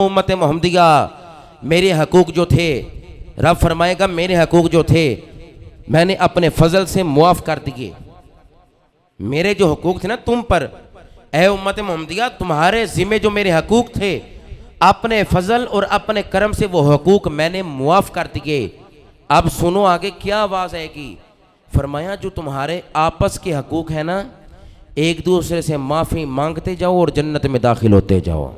امت محمدیہ میرے حقوق جو تھے، رب فرمائے گا میرے حقوق جو تھے میں نے اپنے فضل سے معاف کر دیے۔ میرے جو حقوق تھے نا تم پر، اے امت محمدیہ تمہارے ذمہ جو میرے حقوق تھے، اپنے فضل اور اپنے کرم سے وہ حقوق میں نے معاف کر دیے۔ اب سنو آگے کیا آواز آئے گی۔ فرمایا جو تمہارے آپس کے حقوق ہیں نا، ایک دوسرے سے معافی مانگتے جاؤ اور جنت میں داخل ہوتے جاؤ۔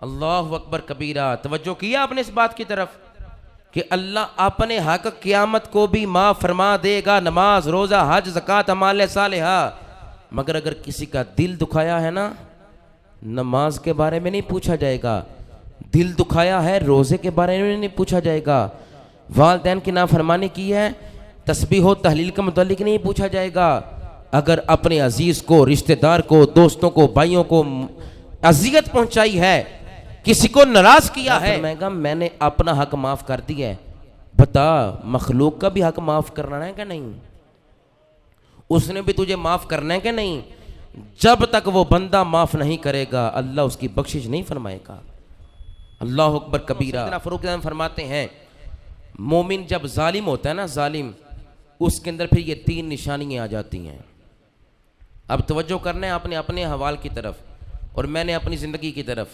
اللہ اکبر کبیرہ۔ توجہ کیا آپ نے اس بات کی طرف کہ اللہ اپنے حق قیامت کو بھی معاف فرما دے گا، نماز روزہ حج زکوٰۃ اعمال صالحہ، مگر اگر کسی کا دل دکھایا ہے نا، نماز کے بارے میں نہیں پوچھا جائے گا، دل دکھایا ہے روزے کے بارے میں نہیں پوچھا جائے گا، والدین کی نافرمانی کی ہے تسبیح و تحلیل کے متعلق نہیں پوچھا جائے گا، اگر اپنے عزیز کو، رشتہ دار کو، دوستوں کو، بھائیوں کو اذیت پہنچائی ہے، کسی کو ناراض کیا ہے، میں نے اپنا حق معاف کر دیا ہے، بتا مخلوق کا بھی حق معاف کرنا ہے کہ نہیں؟ اس نے بھی تجھے معاف کرنا ہے کہ نہیں؟ جب تک وہ بندہ معاف نہیں کرے گا اللہ اس کی بخشش نہیں فرمائے گا۔ اللہ اکبر کبیرہ۔ سیدنا فاروق اعظم فرماتے ہیں مومن جب ظالم ہوتا ہے نا، ظالم، اس کے اندر پھر یہ تین نشانیاں آ جاتی ہیں۔ اب توجہ کرنا ہے آپ نے اپنے حوال کی طرف اور میں نے اپنی زندگی کی طرف۔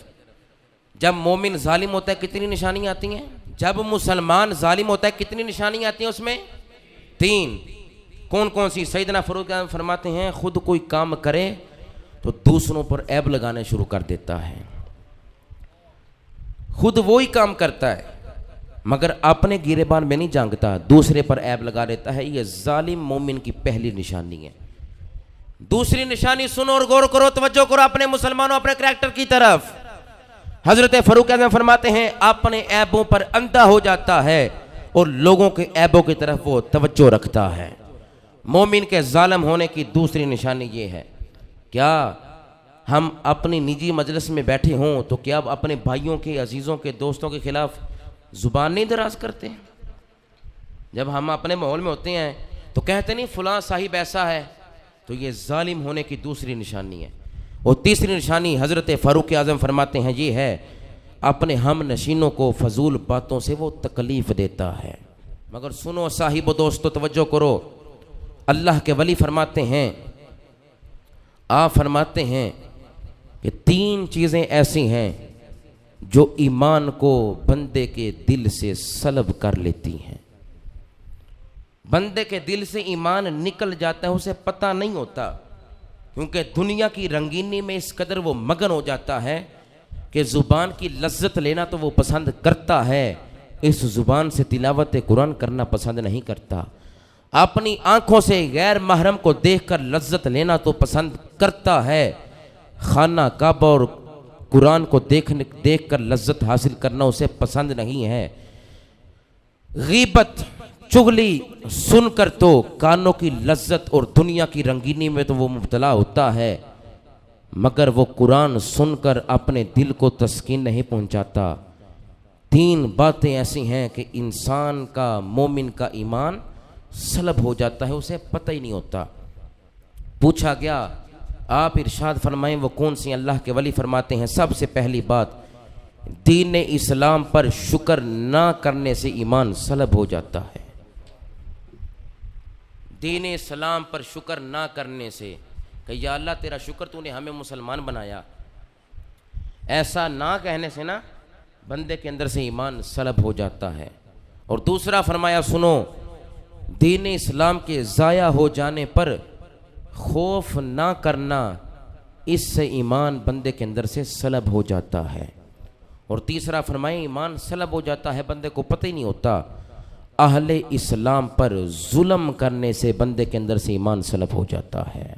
جب مومن ظالم ہوتا ہے کتنی نشانیاں آتی ہیں؟ جب مسلمان ظالم ہوتا ہے کتنی نشانیاں آتی ہیں اس میں؟ تین۔ کون کون سی؟ سیدنا فاروق اعظم فرماتے ہیں خود کوئی کام کرے تو دوسروں پر عیب لگانے شروع کر دیتا ہے، خود وہی کام کرتا ہے مگر اپنے گریبان میں نہیں جانگتا، دوسرے پر عیب لگا دیتا ہے، یہ ظالم مومن کی پہلی نشانی ہے۔ دوسری نشانی سنو اور غور کرو، توجہ کرو اپنے مسلمانوں، اپنے کریکٹر کی طرف۔ حضرت فاروق اعظم فرماتے ہیں اپنے عیبوں پر اندھا ہو جاتا ہے اور لوگوں کے عیبوں کی طرف وہ توجہ رکھتا ہے۔ مومن کے ظالم ہونے کی دوسری نشانی یہ ہے، کیا ہم اپنی نجی مجلس میں بیٹھے ہوں تو کیا اپنے بھائیوں کے، عزیزوں کے، دوستوں کے خلاف زبان نہیں دراز کرتے؟ جب ہم اپنے ماحول میں ہوتے ہیں تو کہتے نہیں فلاں صاحب ایسا ہے، تو یہ ظالم ہونے کی دوسری نشانی ہے۔ اور تیسری نشانی حضرت فاروق اعظم فرماتے ہیں یہ ہے اپنے ہم نشینوں کو فضول باتوں سے وہ تکلیف دیتا ہے۔ مگر سنو صاحب و دوستو، توجہ کرو، اللہ کے ولی فرماتے ہیں، آپ فرماتے ہیں کہ تین چیزیں ایسی ہیں جو ایمان کو بندے کے دل سے سلب کر لیتی ہیں۔ بندے کے دل سے ایمان نکل جاتا ہے، اسے پتہ نہیں ہوتا، کیونکہ دنیا کی رنگینی میں اس قدر وہ مگن ہو جاتا ہے کہ زبان کی لذت لینا تو وہ پسند کرتا ہے، اس زبان سے تلاوت قرآن کرنا پسند نہیں کرتا، اپنی آنکھوں سے غیر محرم کو دیکھ کر لذت لینا تو پسند کرتا ہے، خانہ کعبہ اور قرآن کو دیکھ کر لذت حاصل کرنا اسے پسند نہیں ہے۔ غیبت، چغلی سن کر تو کانوں کی لذت اور دنیا کی رنگینی میں تو وہ مبتلا ہوتا ہے، مگر وہ قرآن سن کر اپنے دل کو تسکین نہیں پہنچاتا۔ تین باتیں ایسی ہیں کہ انسان کا، مومن کا ایمان سلب ہو جاتا ہے، اسے پتہ ہی نہیں ہوتا۔ پوچھا گیا آپ ارشاد فرمائیں وہ کون سی؟ اللہ کے ولی فرماتے ہیں سب سے پہلی بات دین اسلام پر شکر نہ کرنے سے ایمان سلب ہو جاتا ہے۔ دین اسلام پر شکر نہ کرنے سے، کہ یا اللہ تیرا شکر تو نے ہمیں مسلمان بنایا، ایسا نہ کہنے سے نا بندے کے اندر سے ایمان سلب ہو جاتا ہے۔ اور دوسرا فرمایا سنو، دین اسلام کے ضائع ہو جانے پر خوف نہ کرنا، اس سے ایمان بندے کے اندر سے سلب ہو جاتا ہے۔ اور تیسرا فرمایا ایمان سلب ہو جاتا ہے بندے کو پتہ ہی نہیں ہوتا، اہل اسلام پر ظلم کرنے سے بندے کے اندر سے ایمان سلب ہو جاتا ہے۔